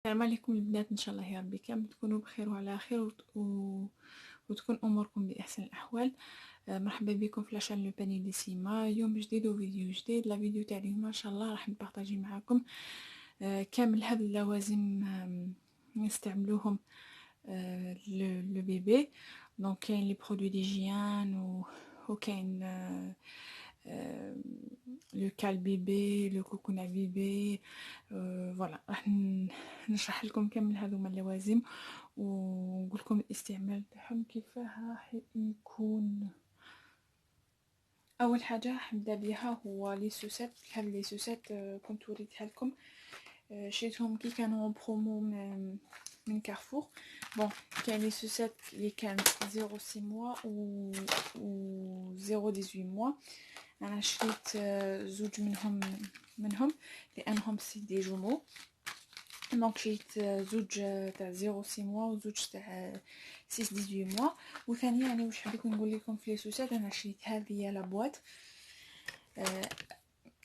السلام عليكم البنات، ان شاء الله يا ربي كامل تكونوا بخير وعلى خير وتكون اموركم باحسن الاحوال. مرحبا بكم في لاشين لو باني دي سيما. يوم جديد وفيديو جديد. لا فيديو تاع اليوم ان شاء الله راح نبارطاجي معاكم كامل هاد اللوازم نستعملوهم لو بيبي. دونك كاين لي برودوي ديجيان وكاين لو كال بيبي، لو كوكونا بيبي. فوالا راح نشرح لكم كامل هذوما اللوازم ونقول لكم الاستعمال تاعهم كيفاه راح يكون. اول حاجه راح نبدا بها هو لي سوسات. هاد لي سوسات كنت وريتها لكم، شريتهم كي كانوا برومو من كارفور. بون كاين لي سوسات اللي كانت 0 موا و 0 موا. انا شريت زوج منهم لانهم سي دي جومو. دونك شريت زوج تاع 0 موا وزوج تاع 6 موا. وثانيا يعني واش حبيت نقول لكم في لي سوسات، انا شريت هذه لا بواط.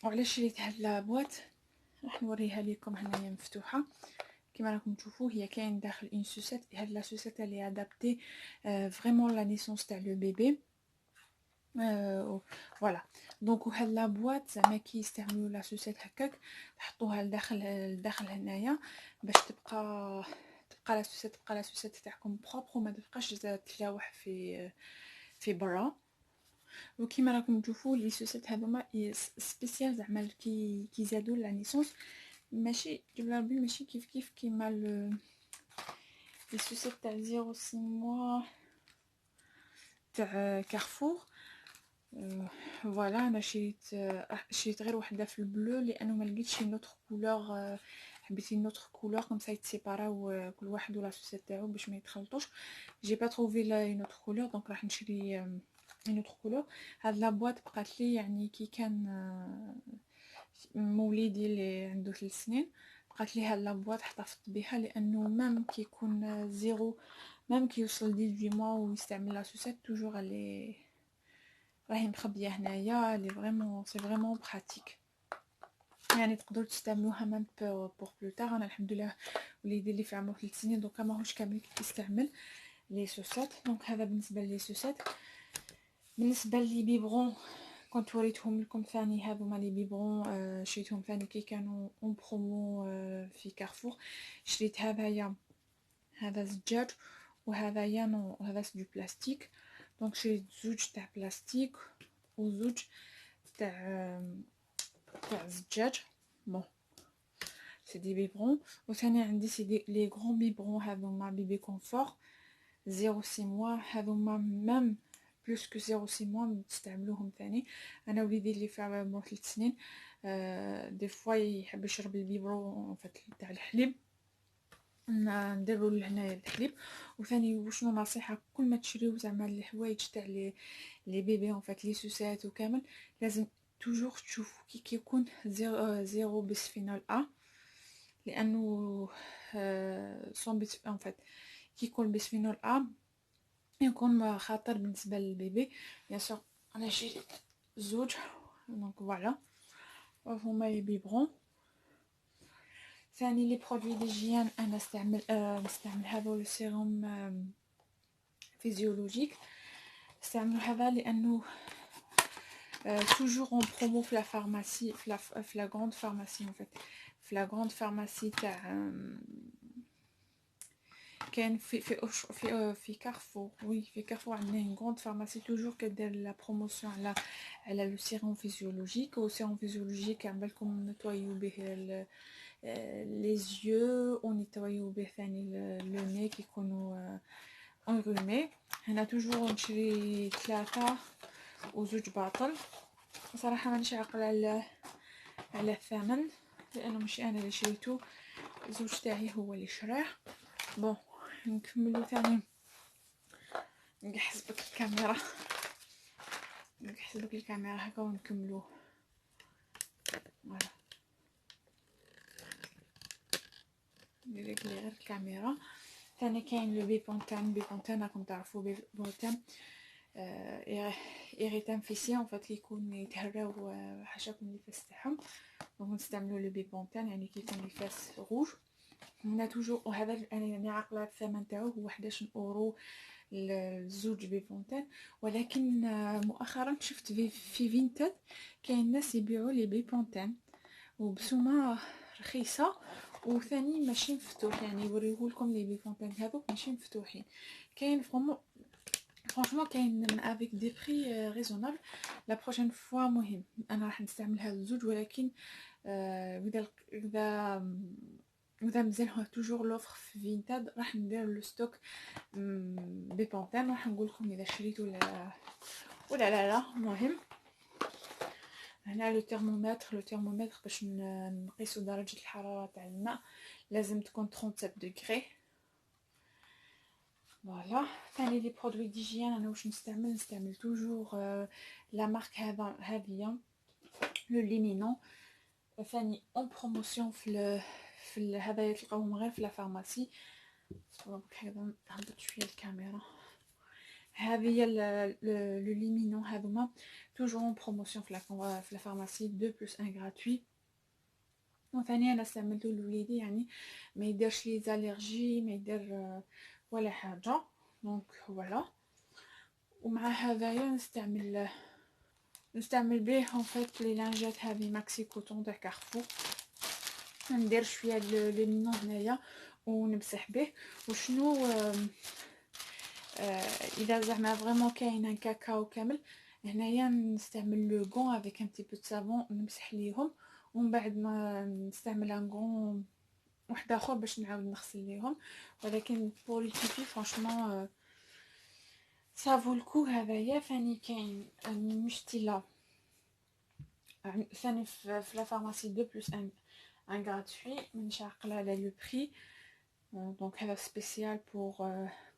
وعلاش شريت هاد لا بواط راح نوريها لكم هنايا مفتوحه كما راكم تشوفوا. هي كاين داخل اون سوسات. هاد لا سوسات اللي ادابتي فريمون لا نيسونس تاع لو بيبي. فوالا دونك هاد لا بواط زعما كي يستعملوا لا سوسات هكاك تحطوها لداخل هنايا باش تبقى لا سوسات تاعكم بروبر وما تبقاش تلاوح في برا. وكما راكم تشوفوا لي سوسات هذوما سبيسيال زعما كي زادوا لا نيسونس، ماشي جبنا ربي ماشي كيف كيما لي سوسات تاع 0 موا تاع كارفور. فوالا انا شريت غير وحده في البلو لانه ما لقيتش نوتر كولور. حبيت نوتر كولور كوم سا يتسيباراو كل واحد ولا سوسات تاعو باش ما يتخلطوش. جي با تروفي لا نوتر كولور دونك راح نشري نوتر كولور. هاد لا بواط بقات لي يعني كي كان موليدي اللي عنده 3 سنين، بقات لي هاد لا بواط احتفظت بها لانه مام كي يكون زيرو، مام كي يوصل 18 موا ويستعمل لا سوسات توجور اللي راهي مخبيه هنايا لي فريمون سي فريمون براتيك. يعني تقدروا تستعملوها مام بور بلو تار. انا الحمد لله وليدي اللي في عمره 3 سنين دوكا ماهوش كامل كيستعمل لي سوسات. دونك هذا بالنسبه لي سوسات. بالنسبه لي بيبرون كنت وريتهم لكم ثاني. هذوما لي بيبرون شريتهم ثاني كي كانوا اون برومو في كارفور. شريت هذا زجاج وهذايا نو هذا دو بلاستيك. دونك شريت زوج تاع بلاستيك وزوج تاع زجاج. بون سي دي بيبرون. وثاني عندي سي دي لي غران بيبرون هذوما بيبي كونفور 0 موا. هذوما مام بلوس كو 0 موا نستعملوهم ثاني. انا وليدي اللي في عمره 3 سنين دي فوا يحب يشرب البيبرون تاع الحليب، نديروا لهنايا الحليب. وثاني وشنو نصيحه، كل ما تشريو زعما الحوايج تاع لي بيبي لي سوسات وكامل لازم توجور تشوفوا كي يكون زيرو بسفينول ا، لانه سون كي يكون بسفينول ا يكون خطر بالنسبه للبيبي. بيان سور انا شريت زوج. دونك فوالا هما لي بيبرون. ثاني لي برودوي ديجيان انا نستعمل هذا السيروم فيزيولوجيك. نستعمل هذا لانه توجور اون برومو في لا فارماسي في لا غروند فارماسي في لا غروند فارماسي تاع كاين في كارفور. وي في كارفور عندنا اون غروند فارماسي توجور كدير لا بروموسيون على لو سيروم فيزيولوجيك. و سيروم فيزيولوجيك عملكم نتوايو به لي زيو ونيتوايو به ثاني لو ني كي يكونوا انغومي. هنا توجور نشري 3 وزوج باطل. صراحه مانيش عاقله على الثمن لانه ماشي انا اللي شريته، زوج تاعي هو اللي شراه. بون نكملوا ثاني. نحسبك الكاميرا هكا ونكملوا. فوالا ندير غير الكاميرا. ثاني كاين لو بيبونتان راكم تعرفوا بيبونتان ايريتام فيسي كيكون يتهراو حاشاكم النفاس تاعهم. دونك نستعملوا لو بيبونتان يعني كيكون نفاس روج. هنا توجور، وهذا انا يعني عاقله الثمن تاعو هو 11 اورو الزوج بيبونتين. ولكن مؤخرا شفت في فينتد كاين ناس يبيعوا لي بيبونتين وبسومه رخيصه، وثاني ماشي مفتوح، يعني يوريهولكم لي بيبونتين هذوك ماشي مفتوحين. كاين فرانشمون كاين افيك دي بري ريزونابل. لا بروشين فوا مهم انا راح نستعمل هذا الزوج، ولكن اذا مازال هو توجور لوفر في فينتاد راح ندير لو ستوك بيبونتين، راح نقول لكم اذا شريت ولا لا. مهم هنا لو ترمومتر باش نقيسو درجه الحراره تاع الماء لازم تكون 37 دوغري. فوالا. ثاني لي برودوي ديجيان انا واش نستعمل توجور لا مارك هذه لو ليمينون. ثاني اون بروموسيون في هذا تلقاوهم غير في لا فارماسي. هذا هبط شويه الكاميرا. هذه هي لو ليمينون هذوما توجور اون بروموسيون في لا فارماسي 2 بلس 1 غراتوي. وثاني انا استعملته لوليدي يعني ما يديرش لي زاليرجي، ما يدير ولا حاجه. دونك فوالا. ومع هذايا نستعمل به ان فيت لي لانجات هذه ماكسي كوتون تاع كارفور. ندير شويه ليمينون هنايا ونمسح به. وشنو اذا زعما فريمون كاين كاكاو كامل هنايا نستعمل لو غون افيك ان تي بو سافون نمسح ليهم، ومن بعد ما نستعمل ان غون واحد اخر باش نعاود نغسل ليهم. ولكن بور البيبي فرانشمون سافو الكو هذايا. ثاني كاين مشتيلا ثاني في لا فارماسي 2 بلس 1 غراتوي، مانيش عاقله على لو بري. دونك هذا سبيسيال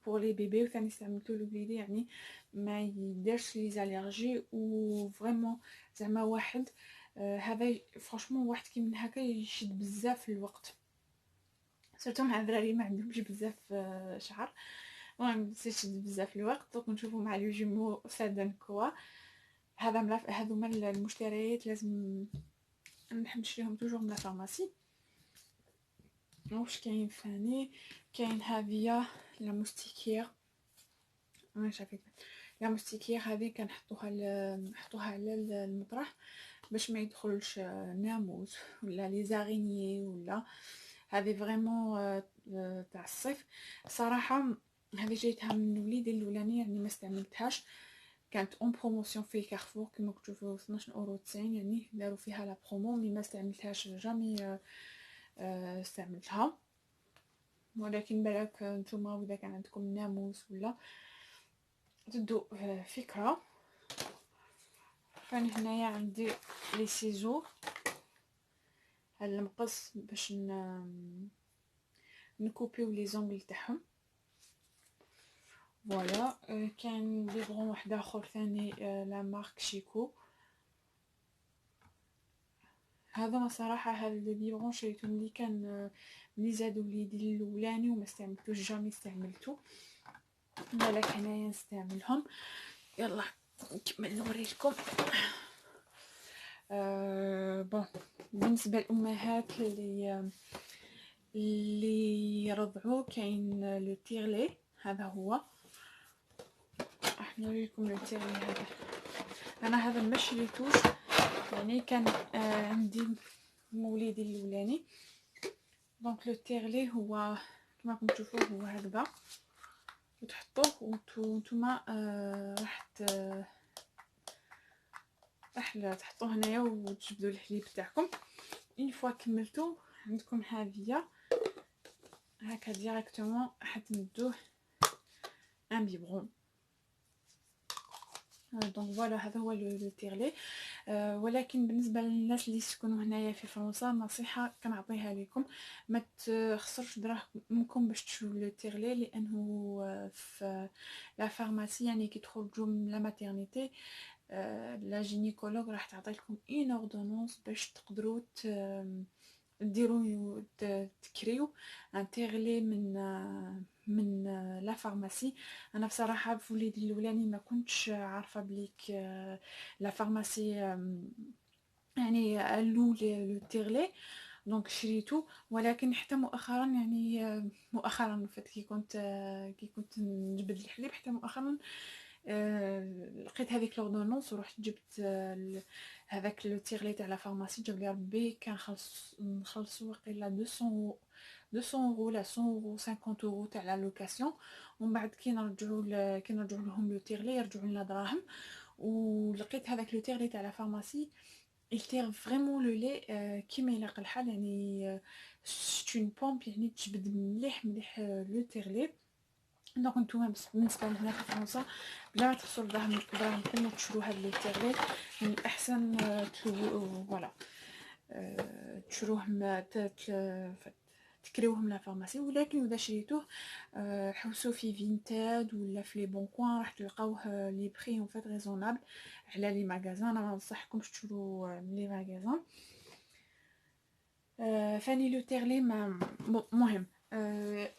بور لي بيبي. وثاني استعملتو لوليدي يعني ما يديرش لي زاليرجي. وفريمون زعما واحد هذا فرانشمون واحد كي من هكا يشد بزاف الوقت، سيرتو مع الدراري ما عندهمش بزاف شعر، المهم يشد بزاف الوقت. دونك نشوفو مع لي جيمو سادن كوا. هذوما المشتريات لازم نحب نشريهم توجور من لا فارماسي. واش كاين ثاني؟ كاين هذه لا موستيكير. انا شافيت لا موستيكير هذه نحطوها على المطرح باش ما يدخلش ناموس ولا لي زارينيي ولا. هذه فريمون تاع الصيف صراحه. هذه جايتها من وليدي الاولاني يعني ما استعملتهاش، كانت اون بروموسيون في كارفور كما تشوفوا 12 اورو 90 يعني داروا فيها لا برومو. مي ما استعملتهاش جامي استعملتها. ولكن بالك نتوما اذا كان عندكم ناموس ولا تدو فكره. فانا هنايا عندي لي سيزو المقص باش نكوبيو لي زونغل تاعهم. فوالا. كاين بيبرون واحد اخر ثاني لا مارك شيكو. هذا صراحه هذا البيبرون شريته ملي كان ملي زادوا وليدي الاولاني وما استعملتوش جامي استعملته. بالك هنايا نستعملهم. يلا نكمل نوريلكم. بون بالنسبه للامهات اللي يرضعوا كاين لو تيرلي. هذا هو راح نوريكم لو تيرلي هذا. انا هذا ما شريتوش يعني كان عندي موليدي الاولاني. دونك لو تيرلي هو كما راكم تشوفوا هو هكذا وتحطوه وانتوما راح تحطوه هنايا وتجبدوا الحليب تاعكم. اون فوا كملتو عندكم هذه هكا ديريكتومون راح تمدوه ان بيبرون. دونك فوالا هذا هو لو تيرلي. ولكن بالنسبه للناس اللي يسكنوا هنايا في فرنسا نصيحه كنعطيها لكم ما تخسرش دراهمكم باش تشريو لو تيرلي، لانه في لا فارماسي يعني كي تخرجوا من لا ماتيرنيتي لا جينيكولوج راح تعطي لكم اون اوردونونس باش تقدروا ديروا تكريو ان تيرلي من لا فارماسي. انا بصراحه في وليدي الاولاني ما كنتش عارفه بليك لا فارماسي يعني قالوا لو تيرلي. دونك شريته. ولكن حتى مؤخرا يعني مؤخرا فات كي كنت نجبد الحليب حتى مؤخرا لقيت هذيك لوردونونس ورحت جبت هذاك لو تيغلي تاع لا فارماسي جاب لي ربي كان نخلصو واقيلا 200 200 لا 100 50 تاع لا لوكاسيون. ومن بعد كي نرجعوا لهم لو تيغلي يرجعوا لنا دراهم. ولقيت هذاك لو تيغلي تاع لا فارماسي يتيغ فريمون لو لي كيما يلاق الحال يعني سيت اون بومب يعني تجبد مليح مليح لو تيغلي. دونك نتوما بالنسبه لهنا في فرنسا بلا ما تخسروا دراهمكم وتشرو هاد لو تيغلي من الاحسن فوالا تشروهم تكريوهم لا فارماسي. ولكن اذا شريتوه حوسوا في فينتاد ولا في لي بون كوين راح تلقاوه لي بري اون فيت ريزونابل على لي ماغازان. انا ما ننصحكمش تشرو من لي ماغازان. فاني لو تيغلي ما مهم.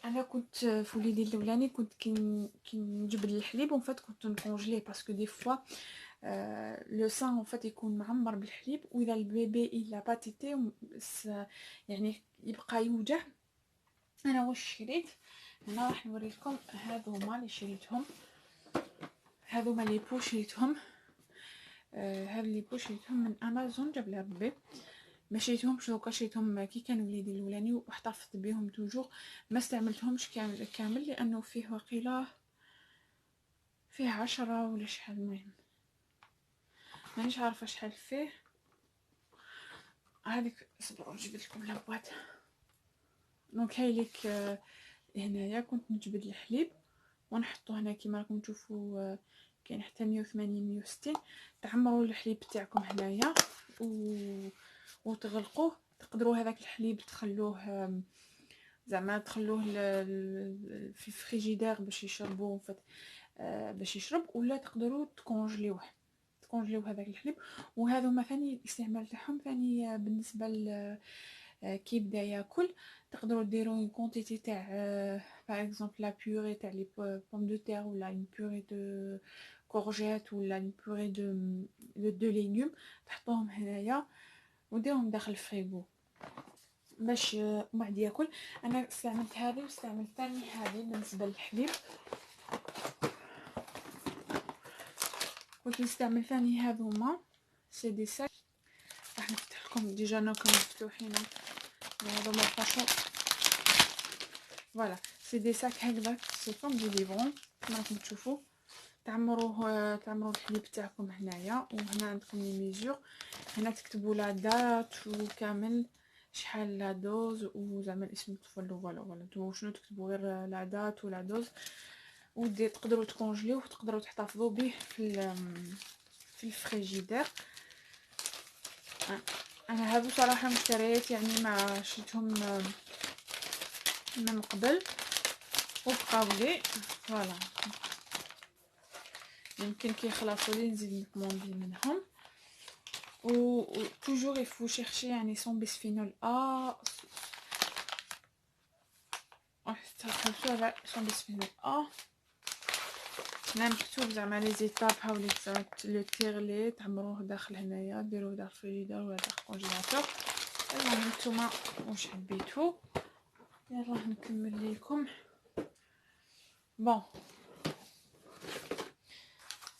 انا كنت في وليدي الاولاني كنت كي نجبد الحليب ومن فات كنت نكونجليه باسكو دي فوا لو سان اون فات يكون معمر بالحليب واذا البيبي الا باتيتي يعني يبقى يوجع. انا واش شريت هنا راح نوريكم. هادو هما اللي شريتهم. هادو هما لي بو شريتهم. هاد لي بو شريتهم من امازون جاب لي ربي. ما شريتهمش دوكا شريتهم كي كان وليدي الاولاني واحتفظت بهم توجور. ما استعملتهمش كامل لانه فيه وقيله فيه 10 ولا شحال. المهم مانيش عارفه شحال فيه. هذيك صبروا نجيب لكم لابواط. دونك هاي ليك هنايا كنت نجبد الحليب ونحطو هنا كيما راكم تشوفوا كاين حتى 180 160. تعمروا الحليب تاعكم هنايا وتغلقوه. تقدروا هذاك الحليب تخلوه زعما تخلوه في الفريجيدير باش يشربوه باش يشرب. ولا تقدروا تكونجليوه هذاك الحليب. وهذا ما ثاني الاستعمال تاعهم ثاني بالنسبه كي يبدا ياكل تقدروا ديروا اون كونتيتي تاع باغ اكزومبل لا بيوري تاع لي بوم دو تير ولا اون بيوري دو كورجيت ولا اون بيوري دو ليغوم تحطوهم هنايا وديرهم داخل الفريغو باش بعد ياكل. انا استعملت هذه واستعملت ثاني هذه بالنسبه للحليب. كنت نستعمل ثاني هذوما سي دي ساك. راح نفتح لكم ديجا ناكم مفتوحين هذوما فاشون. فوالا سي دي ساك هكذا سي كوم دي ليفرون كما راكم تشوفوا. تعمروا الحليب تاعكم هنايا. وهنا عندكم لي ميزور. هنا تكتبوا لا دات وكامل شحال لا دوز وزعما الاسم الطفل. فوالا نتوما شنو تكتبوا غير لا دات ولا دوز. ودي تقدروا تكونجليوه وتقدروا تحتفظوا به في الفريجيدير. انا هذو صراحه مشتريات يعني ما شريتهم من قبل وبقاو لي. فوالا يمكن كي يخلصوا لي نزيد نكوموندي منهم. و توجور يفو شيرشي يعني سون بسفينول تحطوا على سون بسفينول هنا مكتوب زعما لي زيتاب هاولي لو تيغلي تعمروه داخل هنايا ديروه داخل الفريجيدير ولا داخل الكونجيلاتور. المهم نتوما واش حبيتو. يلا نكمل لكم. بون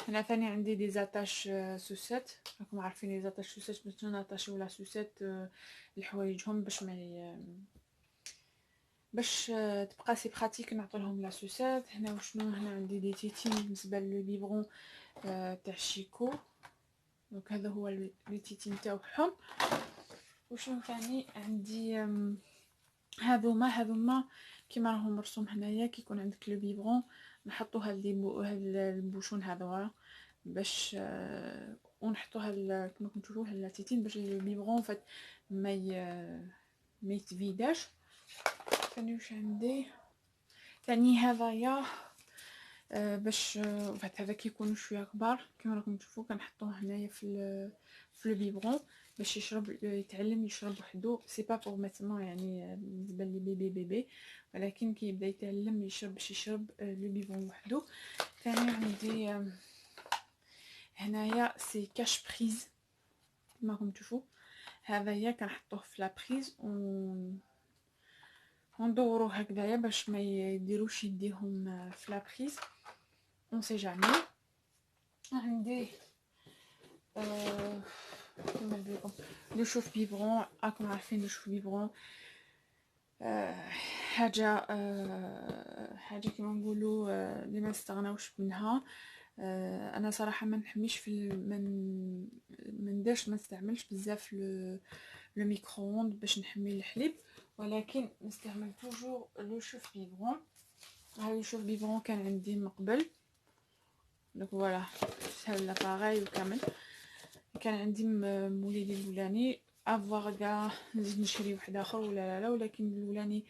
هنا ثاني عندي دي زاتاش سوسات. راكم عارفين لي زاتاش سوسات باش نطاشيو لا سوسات لحوايجهم باش تبقى سي براتيك نعطيلهم لا سوسات. هنا وشنو هنا عندي دي تيتين بالنسبه لو بيبرون تاع شيكو. دونك هذا هو لي تيتين تاعهم. وشنو ثاني عندي هذوما كيما راهم مرسوم هنايا. كي يكون عندك لو بيبرون نحطو هاد البوشون هذوا باش ونحطوها كما راكم تشوفوا لا تيتين باش لو بيبرون فات ما يتفيداش. ثاني واش عندي ثاني هذايا باش هذا كيكونوا شويه كبار كما راكم تشوفوا كنحطوه هنايا في لو بيبرون باش يتعلم يشرب وحده. سي با بور ماتنون يعني بالنسبه لي بيبي ولكن كي يبدا يتعلم يشرب باش يشرب لو بيبرون وحده. ثاني عندي هنايا سي كاش بريز كما راكم تشوفوا. هذايا كنحطوه في لابريز وندوروه هكذايا باش ما يديروش يديهم في لابريز. اون سي جامي. عندي كما نقول لكم لو شوف بيبرون، راكم عارفين لو شوف بيبرون حاجه كما نقولوا اللي ما نستغناوش منها. انا صراحه ما نحميش في ما نديرش، ما نستعملش بزاف لو ميكرووند باش نحمي الحليب، ولكن نستعمل توجور لو شوف بيبرون. هذا لو شوف بيبرون كان عندي من قبل، دونك فوالا هذا لاباغاي وكامل كان عندي موليدي الاولاني. افواغ كاع نزيد نشري واحد اخر ولا لا، ولكن الاولاني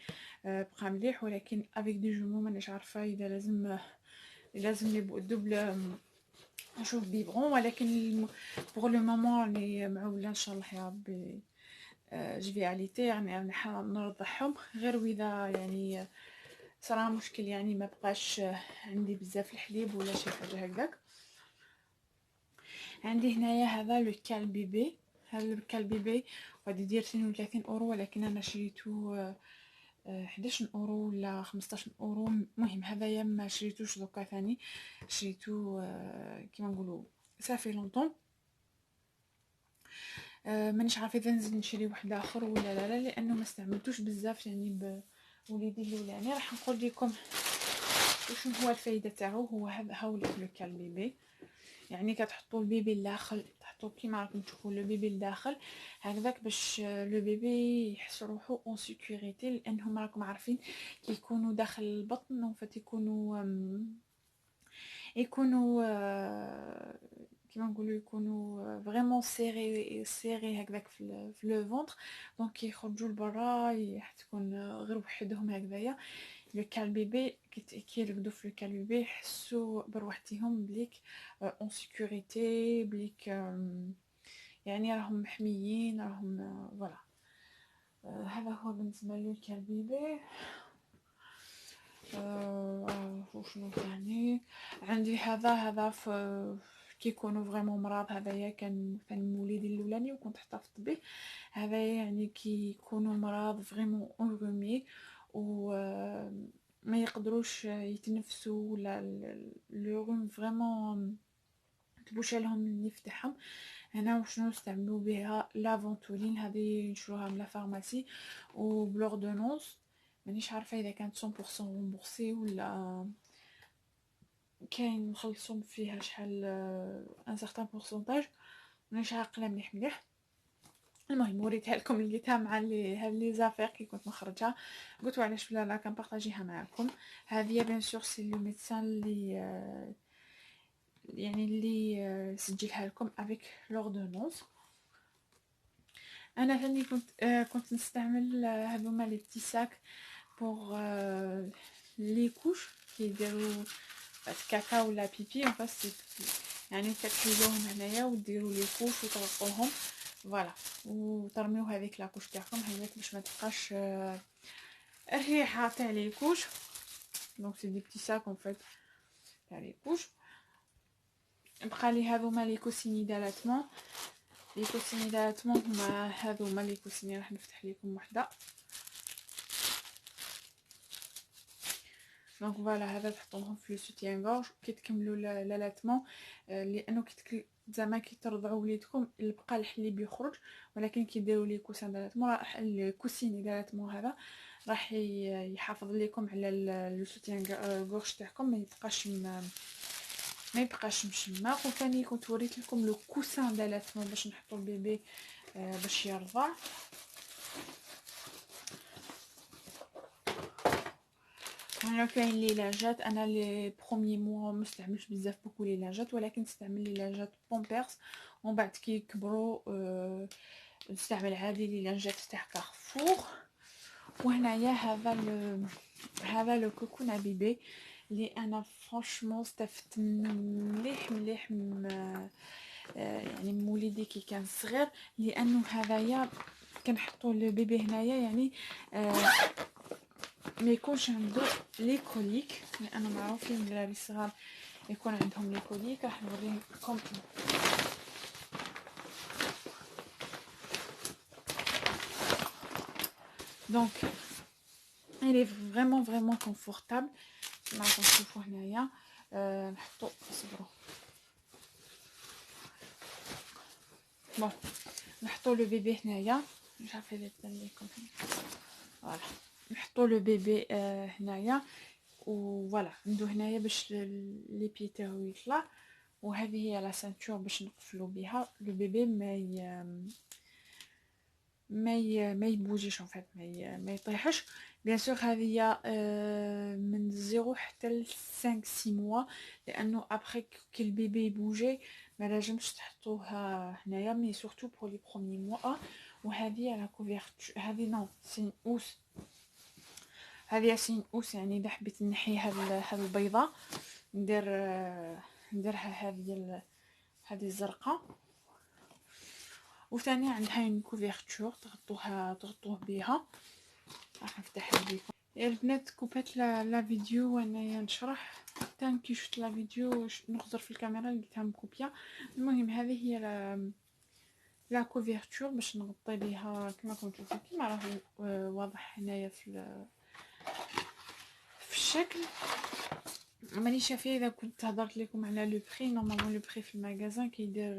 بقى مليح، ولكن افيك دي جومو مانيش عارفه اذا لازم لي دوبل نشوف بيبرون، ولكن بوغ لو مومون راني معوله ان شاء الله يا ربي. جفي عليتي يعني نرضعهم غير واذا يعني صرا مشكل، يعني ما بقاش عندي بزاف الحليب ولا شي حاجه هكذاك. عندي هنايا هذا لو كال بيبي، هذا لو كال بيبي غادي يدير 32 اورو، ولكن انا شريته 11 اورو ولا 15 اورو. المهم هذايا ما شريتوش دوكا ثاني، شريتو كيما نقولوا صافي لونطون. مانيش عارفه اذا نزيد نشري واحد اخر ولا لا، لانه ما استعملتوش بزاف يعني بوليدي الاولاني. راح نقول لكم شنو هو الفايده تاعو. هو هذا هاو لو كال بيبي، يعني كتحطوا البيبي لداخل، تحطوا كيما راكم تشوفوا لو بيبي لداخل هكذاك باش لو بيبي يحس روحو اون سيكوريتي، لانهم راكم عارفين كي يكونوا داخل البطن وفات يكونوا كيما نقولوا يكونوا فريمون سيري هكذاك في لو فونتر، دونك يخرجوا لبرا تكون غير وحدهم هكذايا. لو كال بيبي كي يرقدوا في لو كال بيبي يحسوا بروحتهم بليك اون سيكوريتي، بليك يعني راهم محميين، راهم فوالا. هذا هو بالنسبه لو كال بيبي. وشنو ثاني عندي؟ هذا كي يكونوا فريمون مرض. هذايا كان موليدي الاولاني وكنت حطفت به. هذا يعني كي يكونوا مرض فريمون اونغومي و ما يقدروش يتنفسوا ولا لو روم فريمون تبوشا لهم النيف تاعهم. هنا وشنو نستعملوا بها؟ لافونتولين، هذه نشروها من لا فارماسي وبلوردونونس. مانيش عارفه اذا كانت 100% رومبورسي ولا كاين نخلصوا فيها شحال ان سارتان بورسونتاج، مانيش عاقله مليح. المهم وريتها لكم، لقيتها مع لي زافير كي كنت مخرجه، قلت علاش لا كنبارطاجيها معكم. هذه بيان سور سي لو ميدسان اللي يعني اللي سجلها لكم افيك لوردونونس. انا ثاني كنت نستعمل هذوما لي بتي ساك بوغ لي كوش كي يديروا كاكا ولا بيبي، يعني كتحيدوهم هنايا وديروا لي كوش وتغطوهم فوالا، وترميو هذيك لاكوش تاعكم هياك باش ما تبقاش الريحه تاع لي كوش. دونك سي دي بتي ساك اون فيت تاع لي كوش. بقى لي هذوما لي كوسيني دالاتمون. لي كوسيني دالاتمون هما هذوما لي كوسيني، راح نفتح لكم وحده. دونك فوالا هذا تحطوهم في لو سوتيان غورج كي تكملوا لالاتمون، لانه زعما كي ترضعوا وليدكم بقى الحليب يخرج، ولكن كي ديروا لي كوسان دالاتمون راح الكوسيني دالاتمون هذا راح يحافظ لكم على لو سوتيان غورج تاعكم، ما يبقاش مشماق. وثاني كنت وريت لكم لو كوسان دالاتمون باش نحطوا البيبي باش يرضع. انا كاين لي لاجات، انا لي بروميي موا ما نستعملش بزاف بوكو لي لاجات، ولكن نستعمل لي لاجات بومبيرس، ومن بعد كي يكبروا نستعمل عادي لي لاجات تاع كارفور. وهنايا هذا لو كوكون بيبي اللي انا فرانشمون استفدت مليح يعني موليدي كي كان صغير، لانه هذايا كنحطوا البيبي هنايا يعني ما يكونش عنده لي كوليك، لانه معروفين الدراري الصغار يكون عندهم لي كوليك. راح نوريكم دونك il est vraiment confortable. كما راكم تشوفوا هنايا. نحطو صبروا بون نحطو لو بيبي هنايا. مش عارفه الا تبان لكم فوالا. نحطو لو بيبي هنايا وفوالا ندو هنايا باش لي بي تاعو يطلع. وهذه هي لا سانتور باش نقفلو بها لو بيبي ما يبوجيش ان فات ما يطيحش. بيان سور هذه هي من 0 حتى ل 5 6 موا، لانه ابري كي البيبي يبوجي ما لازمش تحطوه هنايا مي سورتو بور لي بروميي موا. وهذه على كوفرتور هذه نو سين اوس. هذه سين اوس يعني اذا حبيت نحي هذه البيضه نديرها هذه الزرقاء. وثاني عندها اون كوفرتور تغطوه بها. راح نفتح لكم يا البنات. كوبات لا فيديو وانايا نشرح حتى كي شفت لا فيديو نخزر في الكاميرا لقيتها مكوبيه. المهم هذه هي لا كوفرتور باش نغطي بها كما راكم تشوفوا كيما راه واضح هنايا في الشكل. مانيش عارفه اذا كنت هضرت لكم على لو بري. نورمالمون لو بري في المغازان كيدير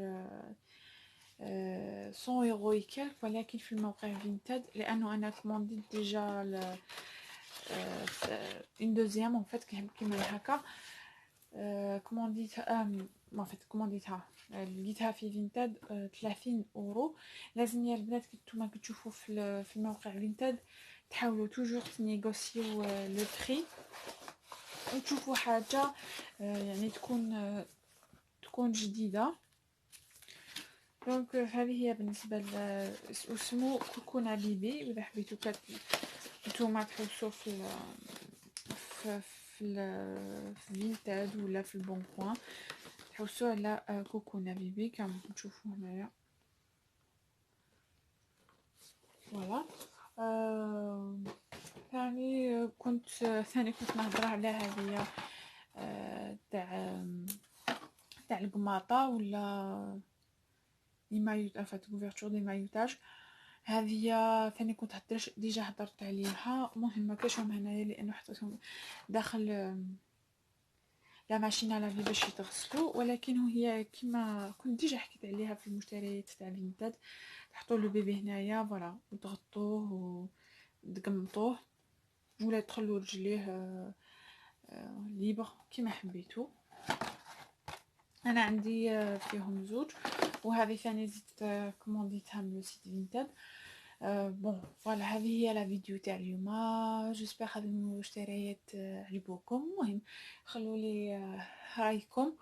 100 يورو يكال، ولكن في الموقع فينتاد لانه انا كومونديت ديجا اون دوزيام اون فات كيما هكا. كومونديتها ان فات كومونديتها لقيتها في فينتاد 30 اورو. لازم يا البنات كي نتوما كتشوفوا في الموقع فينتاد تحاولوا توجور تنيغوسيو لو بري وتشوفوا حاجه يعني تكون جديده. دونك هذه هي بالنسبه اسمه كوكونا بيبي. واذا حبيتو نتوما تحوسوا في فينتاد ولا في البون بوين تحوسوا على كوكونا بيبي كما تشوفوا هنايا. فوالا. ثاني كنت نهضر على هذه تاع القماطه ولا لي مايوت افات كوفرتور دي مايوتاج. هذه ثاني كنت ديجا هضرت عليها. مهم ما كاشهم هنايا لانه حطيتهم داخل لا ماشين لافي باش يتغسلوا، ولكن هي كما كنت ديجا حكيت عليها في المشتريات تاع فينتاد. تحطوا له بيبي هنايا فوالا وتغطوه وتقمطوه ولا تخلوا رجليه ليبر كما حبيتو. انا عندي فيهم زوج وهذه ثاني زدت كومونديتها من سيت فينتاد. بون فوالا هذه هي لا فيديو تاع اليوم. جيسبر هذه المشتريات عجبوكم. المهم خلوا لي رايكم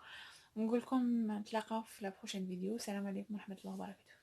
ونقول لكم نتلاقاو في لا بروشين فيديو. السلام عليكم ورحمه الله وبركاته.